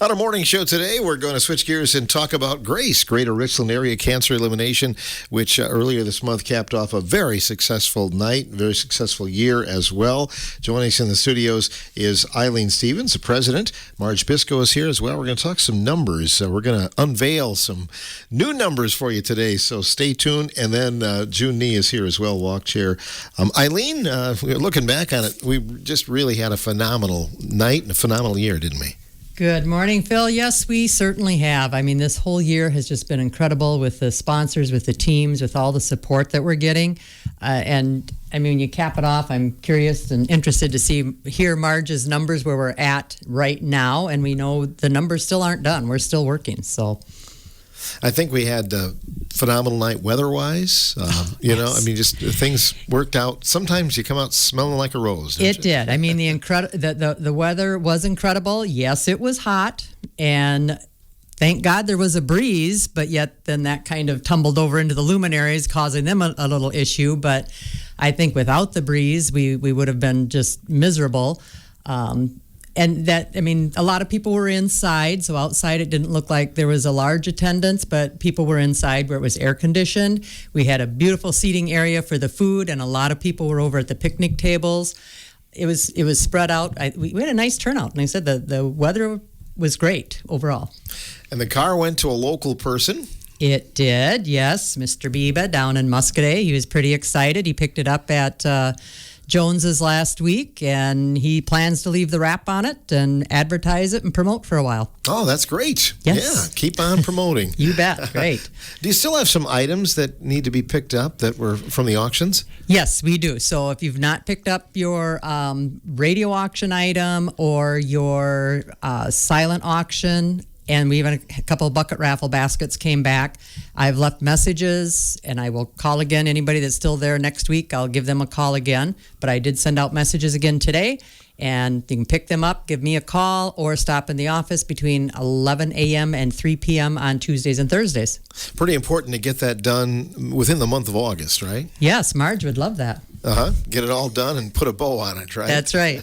On our morning show today, we're going to switch gears and talk about GRACE, Greater Richland Area Cancer Elimination, which earlier this month capped off a very successful night, very successful year as well. Joining us in the studios is Eileen Stevens, the president. Marge Bisco is here as well. We're going to talk some numbers. We're going to unveil some new numbers for you today, so stay tuned. And then June Nee is here as well, walk chair. Eileen, looking back on it, we just really had a phenomenal night and a phenomenal year, didn't we? Good morning, Phil. Yes, we certainly have. I mean, this whole year has just been incredible with the sponsors, with the teams, with all the support that we're getting. And I mean, when you cap it off, I'm curious and interested to hear Marge's numbers where we're at right now. And we know the numbers still aren't done. We're still working. So I think we had a phenomenal night weather-wise. Yes. I mean, just things worked out. Sometimes you come out smelling like a rose. It did. I mean, the weather was incredible. Yes, it was hot, and thank God there was a breeze, but yet then that kind of tumbled over into the luminaries, causing them a little issue. But I think without the breeze, we would have been just miserable. And that, I mean, a lot of people were inside, so outside it didn't look like there was a large attendance, but people were inside where it was air conditioned. We had a beautiful seating area for the food, and a lot of people were over at the picnic tables. It was spread out. We had a nice turnout, and I said the weather was great overall. And the car went to a local person. It did, yes. Mr. Biba down in Muscadet. He was pretty excited. He picked it up at Jones's last week, and he plans to leave the wrap on it and advertise it and promote for a while. Oh, that's great. Yes. Yeah, keep on promoting. You bet. Great. Do you still have some items that need to be picked up that were from the auctions? Yes, we do. So if you've not picked up your radio auction item or your silent auction, and we even a couple of bucket raffle baskets came back. I've left messages, and I will call again. Anybody that's still there next week, I'll give them a call again. But I did send out messages again today, and you can pick them up, give me a call, or stop in the office between 11 a.m. and 3 p.m. on Tuesdays and Thursdays. Pretty important to get that done within the month of August, right? Yes, Marge would love that. Get it all done and put a bow on it, right? That's right.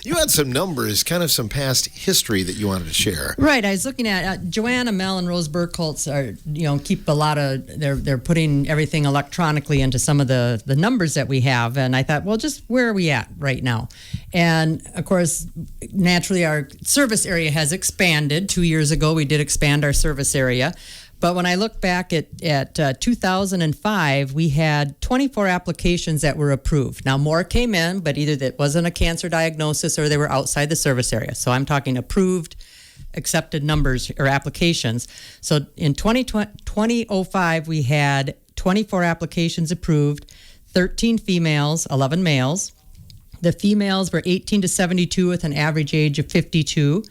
You had some numbers, kind of some past history that you wanted to share. Right. I was looking at Joanna Mel and Rose Burkholz are, keep a lot of, they're putting everything electronically into some of the numbers that we have. And I thought, well, just where are we at right now? And of course, naturally, our service area has expanded. 2 years ago, we did expand our service area. But when I look back at 2005, we had 24 applications that were approved. Now, more came in, but either that wasn't a cancer diagnosis or they were outside the service area. So I'm talking approved, accepted numbers or applications. So in 2005, we had 24 applications approved, 13 females, 11 males. The females were 18 to 72 with an average age of 52.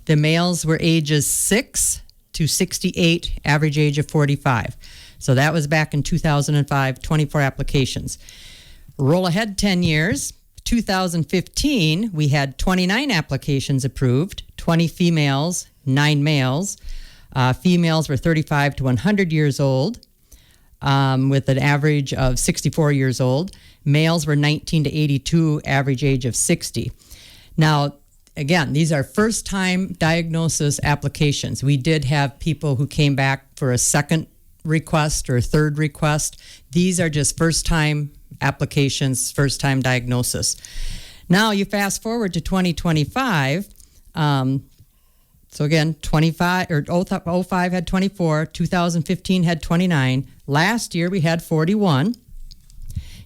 The males were ages 6 to 68, average age of 45. So that was back in 2005, 24 applications. Roll ahead 10 years, 2015, we had 29 applications approved, 20 females, 9 males. Females were 35 to 100 years old, with an average of 64 years old. Males were 19 to 82, average age of 60. Now, again, these are first-time diagnosis applications. We did have people who came back for a second request or a third request. These are just first-time applications, first-time diagnosis. Now, you fast forward to 2025. So again, 05 had 24, 2015 had 29. Last year, we had 41.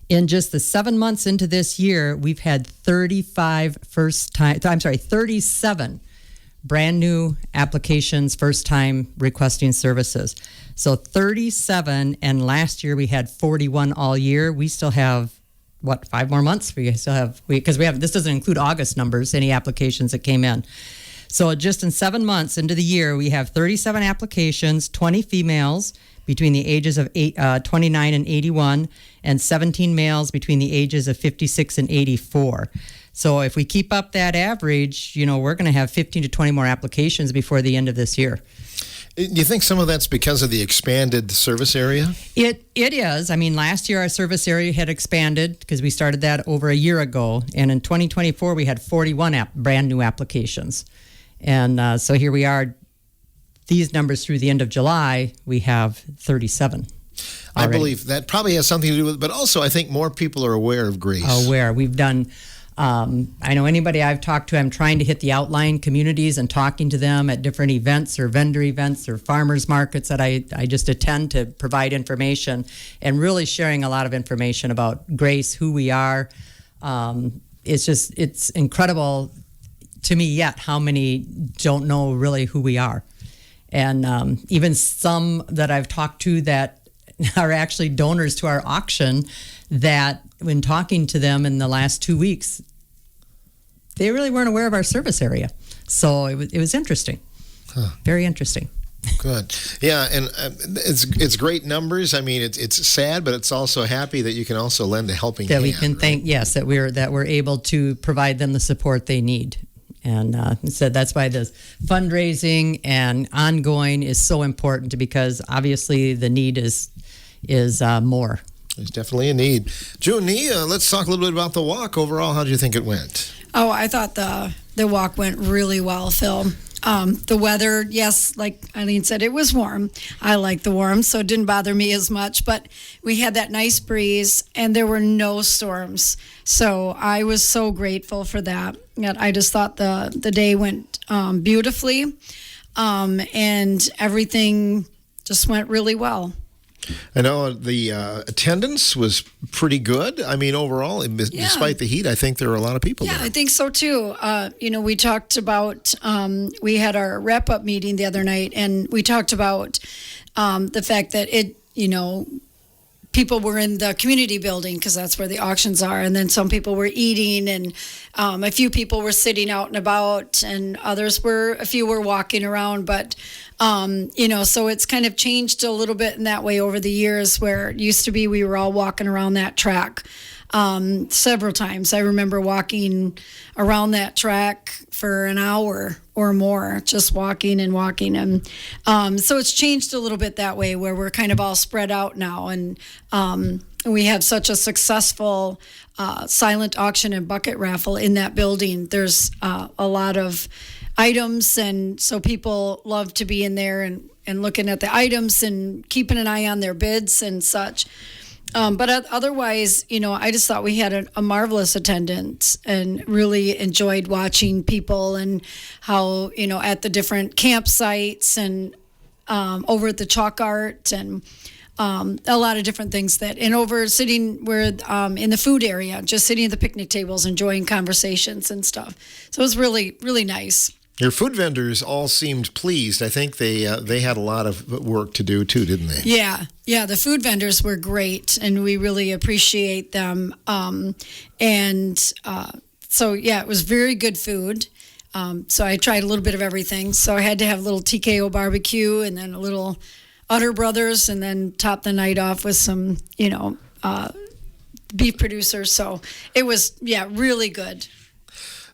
In just the 7 months into this year, we've had 37 brand new applications, first time requesting services. So 37, and last year we had 41 all year. We still have, 5 more months? This doesn't include August numbers, any applications that came in. So just in 7 months into the year, we have 37 applications, 20 females between the ages of 29 and 81, and 17 males between the ages of 56 and 84. So if we keep up that average, we're going to have 15 to 20 more applications before the end of this year. Do you think some of that's because of the expanded service area? It is. I mean, last year our service area had expanded because we started that over a year ago. And in 2024, we had 41 brand new applications. And so here we are. These numbers through the end of July, we have 37. I already. believe that probably has something to do with it, but also I think more people are aware of Grace. Aware. We've done, I know anybody I've talked to, I'm trying to hit the outlying communities and talking to them at different events or vendor events or farmers markets that I just attend to provide information, and really sharing a lot of information about Grace, who we are. It's incredible to me yet how many don't know really who we are. And even some that I've talked to that are actually donors to our auction, that when talking to them in the last 2 weeks, they really weren't aware of our service area. So it was interesting. Very interesting. Good. Yeah, and it's great numbers. I mean, it's sad, but it's also happy that you can also lend a helping That hand. we can thank, yes, that we're able to provide them the support they need. And so that's why the fundraising and ongoing is so important, because obviously the need is more. There's definitely a need. Junie, let's talk a little bit about the walk. Overall, how do you think it went? Oh, I thought the walk went really well, Phil. The weather, yes, like Eileen said, it was warm. I like the warm, so it didn't bother me as much. But we had that nice breeze, and there were no storms. So I was so grateful for that. I just thought the day went beautifully, and everything just went really well. I know the attendance was pretty good. I mean, overall, despite the heat, I think there were a lot of people there. Yeah, I think so too. We talked about, we had our wrap-up meeting the other night, and we talked about the fact that people were in the community building because that's where the auctions are, and then some people were eating, and a few people were sitting out and about, and a few were walking around. But so it's kind of changed a little bit in that way over the years, where it used to be we were all walking around that track several times. I remember walking around that track for an hour or more, just walking and walking. And so it's changed a little bit that way, where we're kind of all spread out now. And we have such a successful silent auction and bucket raffle in that building. There's a lot of items, and so people love to be in there and looking at the items and keeping an eye on their bids and such. But otherwise, I just thought we had a marvelous attendance, and really enjoyed watching people, and how, at the different campsites and over at the chalk art, and a lot of different things and over sitting in the food area, just sitting at the picnic tables, enjoying conversations and stuff. So it was really, really nice. Your food vendors all seemed pleased. I think they had a lot of work to do too, didn't they? Yeah. The food vendors were great, and we really appreciate them. So it was very good food. So I tried a little bit of everything. So I had to have a little TKO barbecue, and then a little Utter Brothers, and then top the night off with some, beef producers. So it was, really good.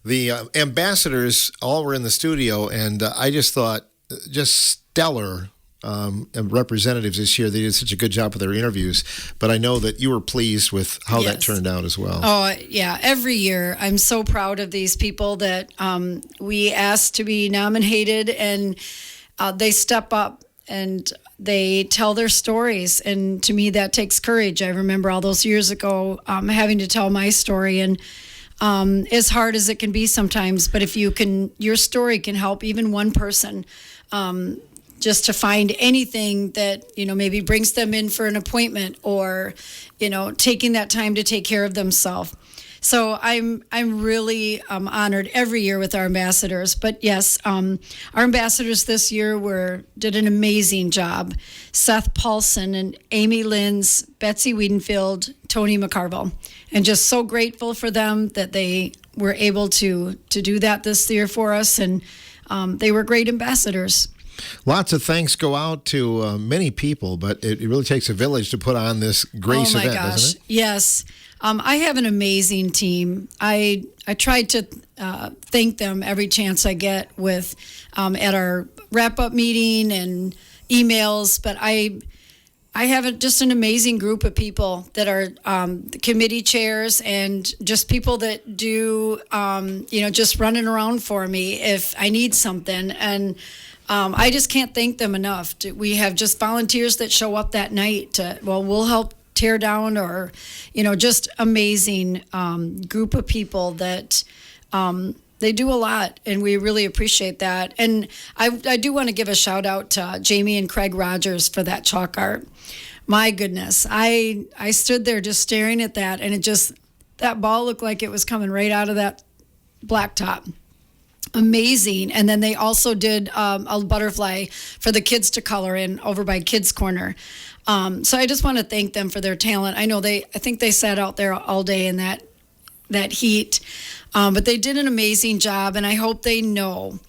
The ambassadors all were in the studio, and I just thought just stellar representatives this year. They did such a good job with their interviews, but I know that you were pleased with how that turned out as well. Oh, yeah. Every year, I'm so proud of these people that we asked to be nominated, and they step up and they tell their stories. And to me, that takes courage. I remember all those years ago having to tell my story, and as hard as it can be sometimes, but if your story can help even one person, just to find anything that, maybe brings them in for an appointment, or, taking that time to take care of themselves. So I'm really honored every year with our ambassadors. But yes, our ambassadors this year did an amazing job. Seth Paulson and Amy Linz, Betsy Wiedenfield, Tony McCarville, and just so grateful for them that they were able to do that this year for us, and they were great ambassadors. Lots of thanks go out to many people, but it really takes a village to put on this Grace event, doesn't it? Yes. I have an amazing team. I try to thank them every chance I get with at our wrap-up meeting and emails, but I I have just an amazing group of people that are committee chairs and just people that do, just running around for me if I need something. And I just can't thank them enough. We have just volunteers that show up that night we'll help tear down or, just amazing group of people that they do a lot, and we really appreciate that. And I do want to give a shout out to Jamie and Craig Rogers for that chalk art. My goodness, I stood there just staring at that, and that ball looked like it was coming right out of that blacktop. Amazing. And then they also did a butterfly for the kids to color in over by Kids Corner. So I just want to thank them for their talent. I know I think they sat out there all day in that heat, but they did an amazing job, and I hope they know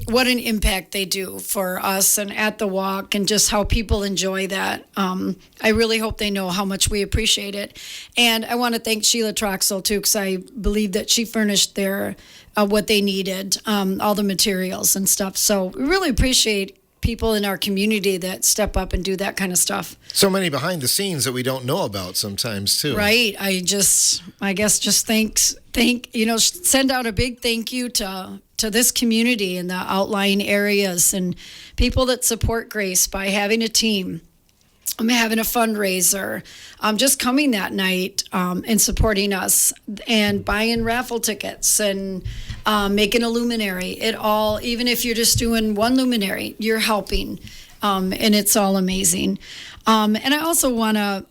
what an impact they do for us and at the walk and just how people enjoy that. I really hope they know how much we appreciate it. And I want to thank Sheila Troxel too, because I believe that she furnished their what they needed, all the materials and stuff. So we really appreciate people in our community that step up and do that kind of stuff. So many behind the scenes that we don't know about sometimes too. Right. I guess send out a big thank you to this community in the outlying areas and people that support Grace by having a team. I'm having a fundraiser, just coming that night and supporting us and buying raffle tickets and making a luminary. Even if you're just doing one luminary, you're helping, and it's all amazing. And I also want to,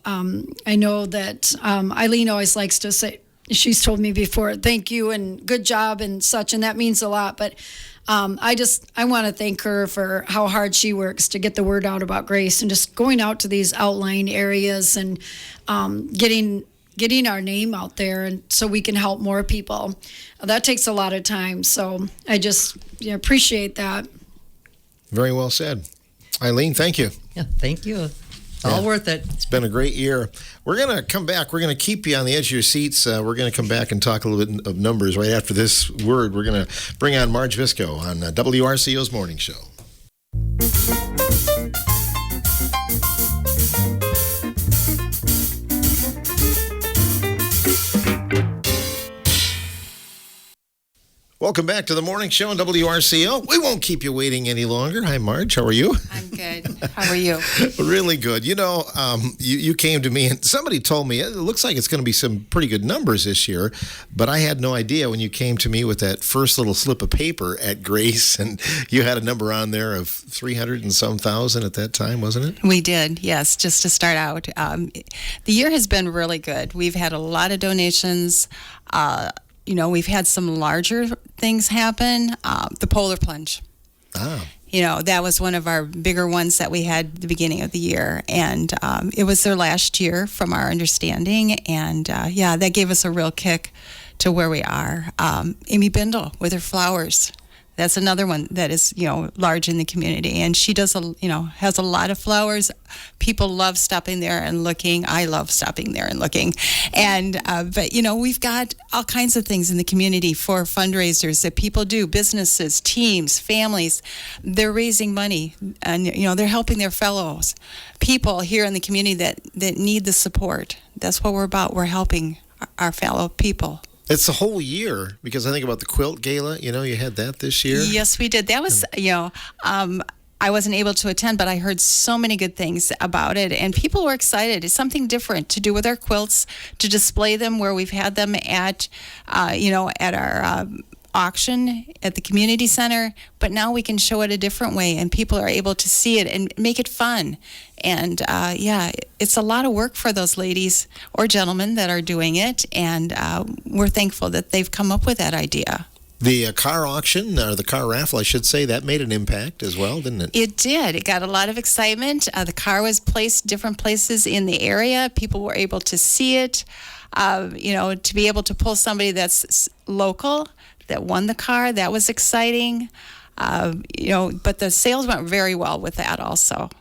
I know that Eileen always likes to say, she's told me before, thank you and good job and such, and that means a lot. But I want to thank her for how hard she works to get the word out about Grace and just going out to these outlying areas and getting our name out there, and so we can help more people. That takes a lot of time. So I just appreciate that. Very well said. Eileen, thank you. Yeah, thank you. All worth it. It's been a great year. We're going to come back. We're going to keep you on the edge of your seats. We're going to come back and talk a little bit of numbers right after this word. We're going to bring on Marge Visco on WRCO's Morning Show. Welcome back to the Morning Show on WRCO. We won't keep you waiting any longer. Hi, Marge. How are you? I'm good. How are you? Really good. You came to me and somebody told me it looks like it's going to be some pretty good numbers this year, but I had no idea when you came to me with that first little slip of paper at Grace, and you had a number on there of 300 and some thousand at that time, wasn't it? We did, yes, just to start out. The year has been really good. We've had a lot of donations. We've had some larger things happen. The polar plunge. Ah. That was one of our bigger ones that we had at the beginning of the year. And it was their last year from our understanding. And that gave us a real kick to where we are. Amy Bindle with her flowers. That's another one that is, large in the community. And she does, has a lot of flowers. People love stopping there and looking. I love stopping there and looking. And, but we've got all kinds of things in the community for fundraisers that people do, businesses, teams, families. They're raising money and, they're helping their fellows, people here in the community that need the support. That's what we're about. We're helping our fellow people. It's the whole year, because I think about the quilt gala. You had that this year. Yes, we did. That was, I wasn't able to attend, but I heard so many good things about it, and people were excited. It's something different to do with our quilts, to display them where we've had them at, at our auction at the community center, but now we can show it a different way, and people are able to see it and make it fun. And it's a lot of work for those ladies or gentlemen that are doing it, and we're thankful that they've come up with that idea. The car auction, or the car raffle, I should say, that made an impact as well, didn't it? It did. It got a lot of excitement. The car was placed different places in the area. People were able to see it. To be able to pull somebody that's local that won the car, that was exciting. But the sales went very well with that also.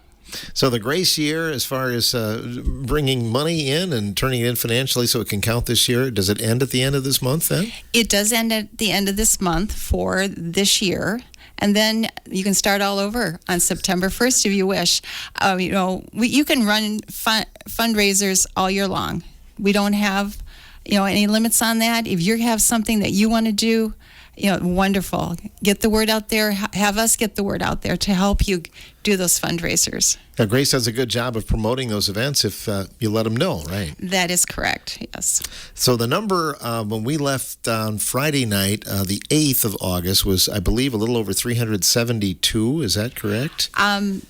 So the Grace year, as far as bringing money in and turning it in financially so it can count this year, does it end at the end of this month then? It does end at the end of this month for this year. And then you can start all over on September 1st if you wish. You can run fundraisers all year long. We don't have, any limits on that. If you have something that you want to do, wonderful. Get the word out there. Have us get the word out there to help you do those fundraisers. Now, Grace does a good job of promoting those events if you let them know, right? That is correct, yes. So the number when we left on Friday night, the 8th of August, was, I believe, a little over 372. Is that correct? I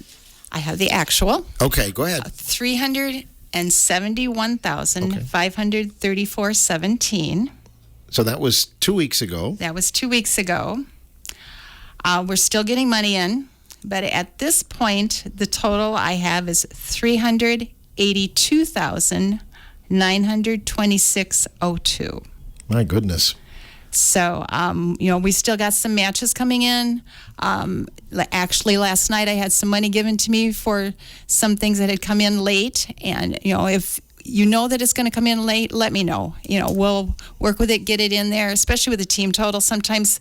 have the actual. Okay, go ahead. 371,534.17. So that was 2 weeks ago. That was 2 weeks ago. We're still getting money in, but at this point, the total I have is 382,926.02. My goodness. So, we still got some matches coming in. Actually, last night I had some money given to me for some things that had come in late. And, if you know that it's going to come in late, let me know. We'll work with it, get it in there, especially with the team total. Sometimes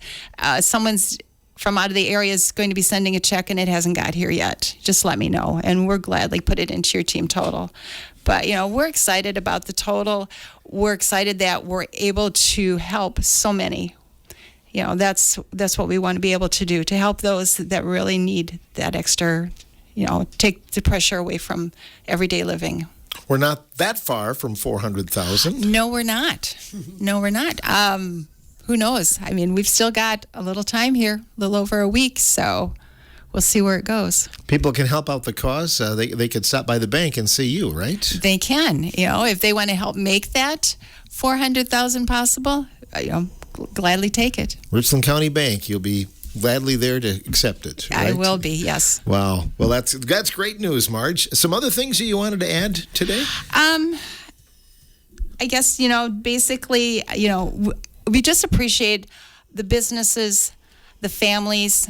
someone's from out of the area is going to be sending a check and it hasn't got here yet. Just let me know, and we'll gladly put it into your team total. But, we're excited about the total. We're excited that we're able to help so many. That's what we want to be able to do, to help those that really need that extra, take the pressure away from everyday living. We're not that far from 400,000. No, we're not. No, we're not. Who knows? I mean, we've still got a little time here, a little over a week, so we'll see where it goes. People can help out the cause. They could stop by the bank and see you, right? They can. If they want to help make that 400,000 possible, gladly take it. Richland County Bank, you'll be gladly there to accept it, right? I will be, yes. Wow. Well, that's great news, Marge. Some other things that you wanted to add today? I guess, basically, we just appreciate the businesses, the families,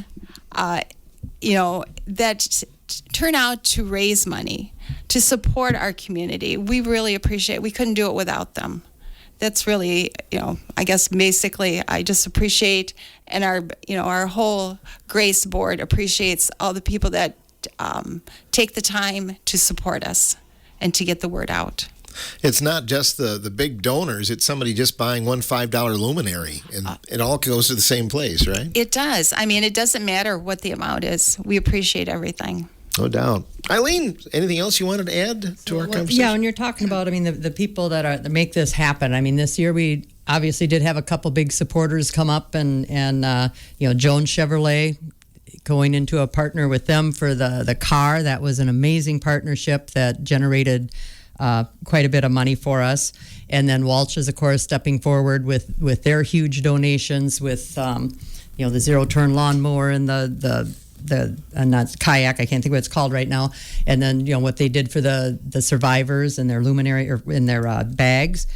that turn out to raise money, to support our community. We really appreciate it. We couldn't do it without them. That's really, I guess basically I just appreciate, and our whole Grace board appreciates all the people that take the time to support us and to get the word out. It's not just the big donors. It's somebody just buying one $5 luminary, and it all goes to the same place, right? It does. I mean, it doesn't matter what the amount is. We appreciate everything. No doubt. Eileen, anything else you wanted to add to our conversation? Yeah, when you're talking about, the people that make this happen. This year we obviously did have a couple big supporters come up, and Jones Chevrolet, going into a partner with them for the car. That was an amazing partnership that generated quite a bit of money for us. And then Walsh is, of course, stepping forward with their huge donations with the zero-turn lawnmower and the not kayak, I can't think what it's called right now, and then what they did for the survivors and their luminary or in their bags.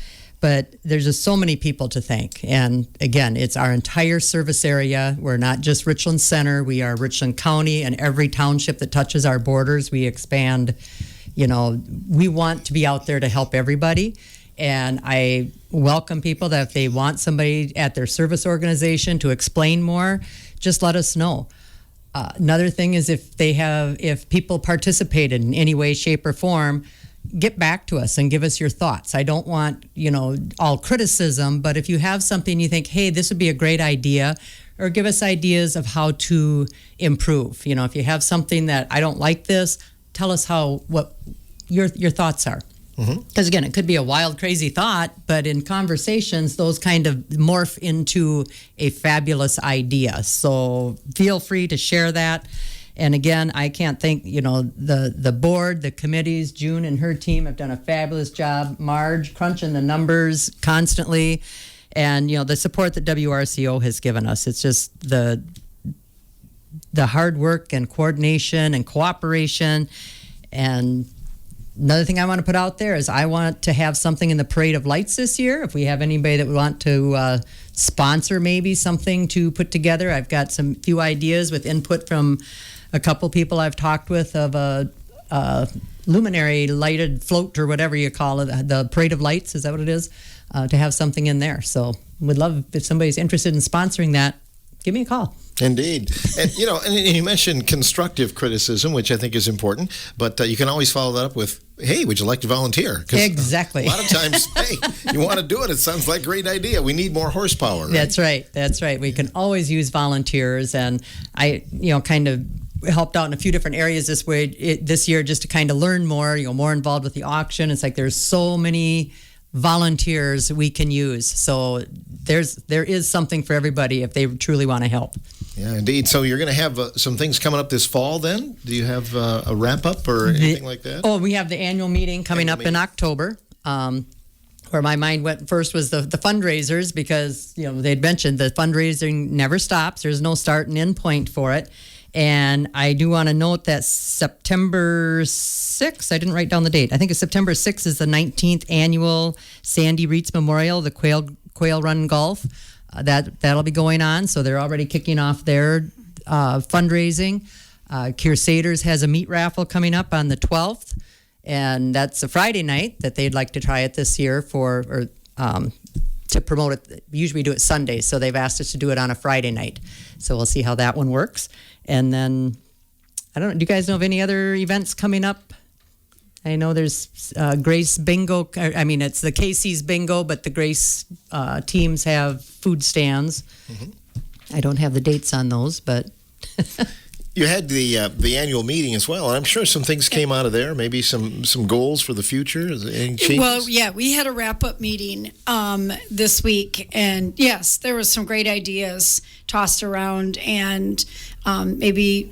But there's just so many people to thank, and again, it's our entire service area. We're not just Richland Center, we are Richland County, and every township that touches our borders we expand. We want to be out there to help everybody, and I welcome people that if they want somebody at their service organization to explain more, just let us know. Another thing is if people participated in any way, shape, or form, get back to us and give us your thoughts. I don't want, all criticism, but if you have something you think, hey, this would be a great idea, or give us ideas of how to improve. If you have something that I don't like this, tell us what your thoughts are. Because again, it could be a wild, crazy thought, but in conversations, those kind of morph into a fabulous idea. So feel free to share that. And again, I can't thank, the board, the committees. June and her team have done a fabulous job. Marge crunching the numbers constantly, and the support that WRCO has given us. It's just the hard work and coordination and cooperation. And another thing I want to put out there is I want to have something in the Parade of Lights this year. If we have anybody that would want to sponsor maybe something to put together, I've got some few ideas with input from a couple people I've talked with of a luminary lighted float or whatever you call it, the Parade of Lights, is that what it is? To have something in there. So would love if somebody's interested in sponsoring that, give me a call. Indeed. And, and you mentioned constructive criticism, which I think is important, but you can always follow that up with, hey, would you like to volunteer? 'Cause Exactly. A lot of times, hey, you want to do it. It sounds like a great idea. We need more horsepower. Right? That's right. That's right. We can always use volunteers. And I, kind of helped out in a few different areas this year just to kind of learn more, more involved with the auction. It's like there's so many volunteers we can use. So there is something for everybody if they truly want to help. Yeah, indeed. So you're going to have some things coming up this fall then? Do you have a wrap-up or anything like that? Oh, we have the annual meeting coming up in October. Where my mind went first was the fundraisers because, they'd mentioned the fundraising never stops. There's no start and end point for it. And I do want to note that September 6th, I didn't write down the date. I think it's September 6th is the 19th annual Sandy Reitz Memorial, the Quail Run Golf. That'll be going on. So they're already kicking off their fundraising. Crusaders has a meat raffle coming up on the 12th. And that's a Friday night that they'd like to try it this year to promote it. Usually we do it Sundays, so they've asked us to do it on a Friday night. So we'll see how that one works. And then, I don't know, do you guys know of any other events coming up? I know there's Grace Bingo. I mean, it's the Casey's Bingo, but the Grace teams have food stands. Mm-hmm. I don't have the dates on those, but... You had the annual meeting as well. I'm sure some things came out of there. Maybe some goals for the future. Any changes? Well, yeah, we had a wrap-up meeting this week, and yes, there was some great ideas tossed around, and maybe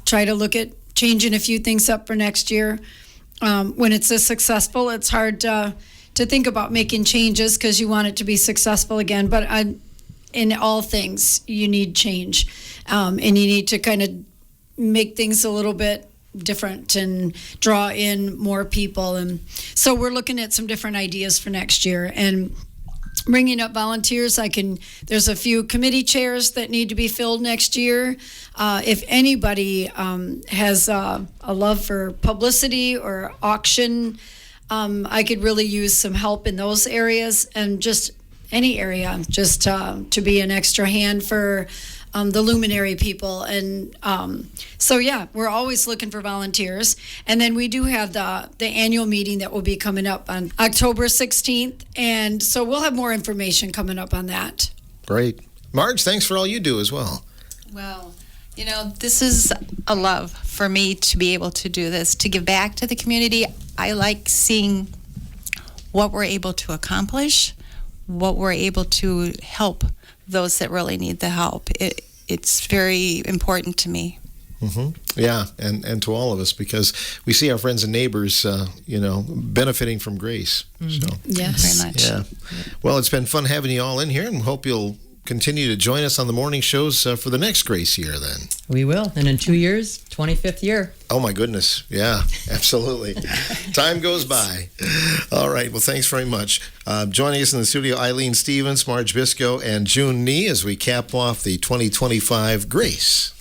try to look at changing a few things up for next year. When it's this successful, it's hard to think about making changes because you want it to be successful again. But in all things, you need change, and you need to kind of make things a little bit different and draw in more people. And so we're looking at some different ideas for next year and bringing up volunteers. There's a few committee chairs that need to be filled next year. If anybody has a love for publicity or auction, I could really use some help in those areas and just any area, just to be an extra hand for the luminary people. And so, yeah, we're always looking for volunteers. And then we do have the annual meeting that will be coming up on October 16th. And so we'll have more information coming up on that. Great. Marge, thanks for all you do as well. Well, this is a love for me to be able to do this, to give back to the community. I like seeing what we're able to accomplish, what we're able to help those that really need the help. It's very important to me. Mm-hmm. Yeah, and to all of us, because we see our friends and neighbors, benefiting from Grace. Mm-hmm. So, Yes. Very much. yeah. Well, it's been fun having you all in here, and hope you'll continue to join us on the morning shows for the next Grace year then. We will. And in 2 years, 25th year. Oh, my goodness. Yeah, absolutely. Time goes by. All right. Well, thanks very much. Joining us in the studio, Eileen Stevens, Marge Bisco, and June Nee as we cap off the 2025 Grace.